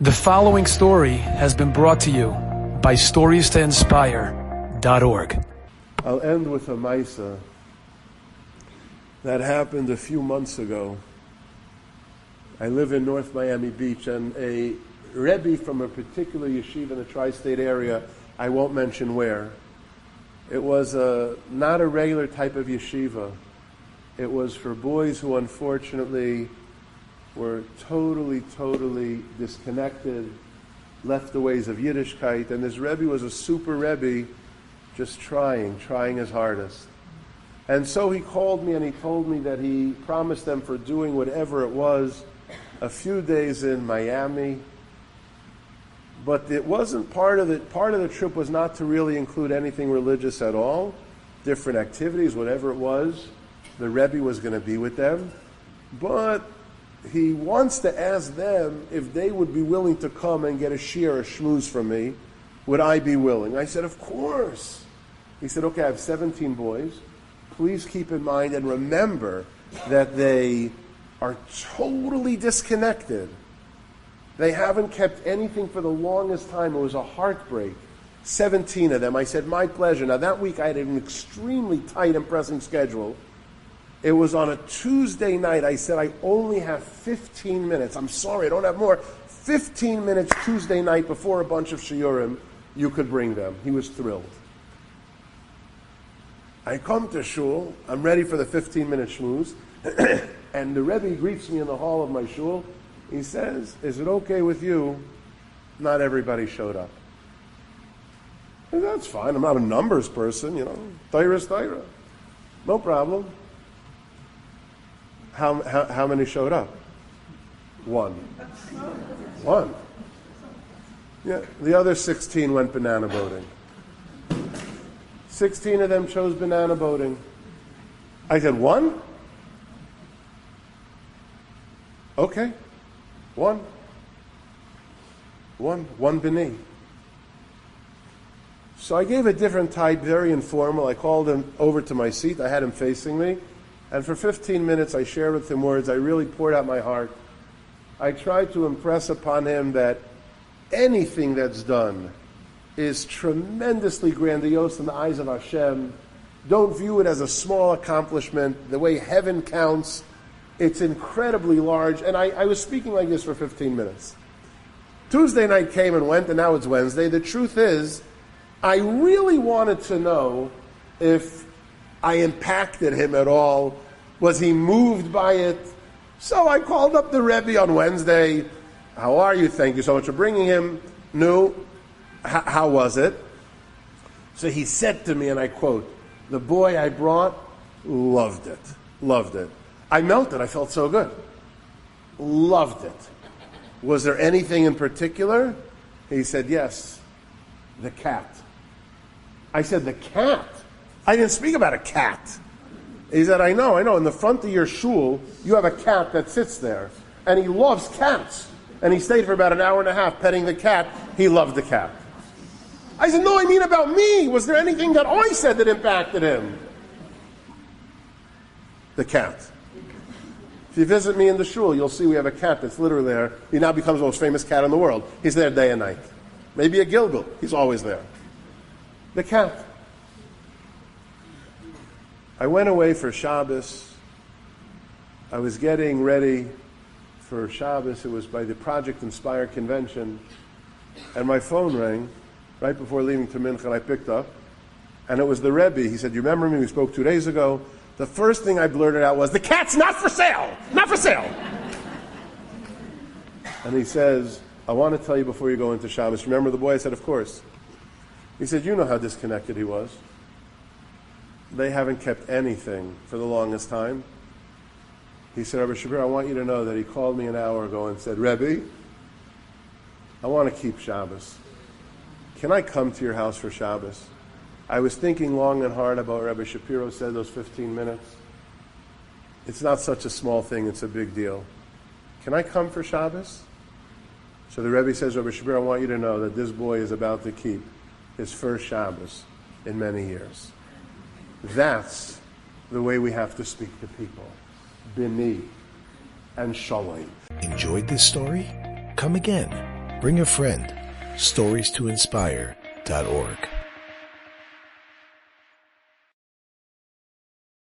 The following story has been brought to you by StoriesToInspire.org. I'll end with a Maisa that happened a few months ago. I live in North Miami Beach, and a Rebbe from a particular yeshiva in the tri-state area, I won't mention where, it was not a regular type of yeshiva. It was for boys who unfortunately were totally disconnected, left the ways of Yiddishkeit, and this Rebbe was a super Rebbe, just trying his hardest. And so he called me and he told me that he promised them for doing whatever it was a few days in Miami, but it wasn't part of it. Part of the trip was not to really include anything religious at all, different activities, whatever it was. The Rebbe was going to be with them, but he wants to ask them if they would be willing to come and get a shiur or a shmooze from me. Would I be willing? I said, of course. He said, okay, I have 17 boys. Please keep in mind and remember that they are totally disconnected. They haven't kept anything for the longest time. It was a heartbreak. 17 of them. I said, my pleasure. Now that week I had an extremely tight and pressing schedule. It was on a Tuesday night. I said, I only have 15 minutes. I'm sorry, I don't have more. 15 minutes Tuesday night before a bunch of shiurim. You could bring them. He was thrilled. I come to shul. I'm ready for the 15-minute shmooze. And the Rebbe greets me in the hall of my shul. He says, is it okay with you? Not everybody showed up. And that's fine. I'm not a numbers person, Torah is Torah. No problem. How many showed up? One. Yeah, the other 16 went banana boating. 16 of them chose banana boating. I said, one? Okay. One b'ni. So I gave a different type, very informal. I called him over to my seat. I had him facing me. And for 15 minutes, I shared with him words. I really poured out my heart. I tried to impress upon him that anything that's done is tremendously grandiose in the eyes of Hashem. Don't view it as a small accomplishment. The way heaven counts, it's incredibly large. And I was speaking like this for 15 minutes. Tuesday night came and went, and now it's Wednesday. The truth is, I really wanted to know if I impacted him at all. Was he moved by it? So I called up the Rebbe on Wednesday. How are you? Thank you so much for bringing him. No. How was it? So he said to me, and I quote, the boy I brought loved it. I melted. I felt so good. Loved it. Was there anything in particular? He said, yes, the cat. I said, the cat? I didn't speak about a cat. He said, I know. In the front of your shul, you have a cat that sits there. And he loves cats. And he stayed for about an hour and a half petting the cat. He loved the cat. I said, no, I mean about me. Was there anything that I said that impacted him? The cat. If you visit me in the shul, you'll see we have a cat that's literally there. He now becomes the most famous cat in the world. He's there day and night. Maybe a Gilgul. He's always there. The cat. I went away for Shabbos. I was getting ready for Shabbos. It was by the Project Inspire convention. And my phone rang right before leaving to Mincha. I picked up. And it was the Rebbe. He said, you remember me? We spoke 2 days ago. The first thing I blurted out was, the cat's not for sale! Not for sale! And he says, I want to tell you before you go into Shabbos. Remember the boy? I said, of course. He said, you know how disconnected he was. They haven't kept anything for the longest time. He said, Rabbi Shapiro, I want you to know that he called me an hour ago and said, Rebbe, I want to keep Shabbos. Can I come to your house for Shabbos? I was thinking long and hard about what Rabbi Shapiro said, those 15 minutes. It's not such a small thing, it's a big deal. Can I come for Shabbos? So the Rebbe says, Rabbi Shapiro, I want you to know that this boy is about to keep his first Shabbos in many years. That's the way we have to speak to people. Bini and Shalom. Enjoyed this story? Come again. Bring a friend. StoriesToInspire.org.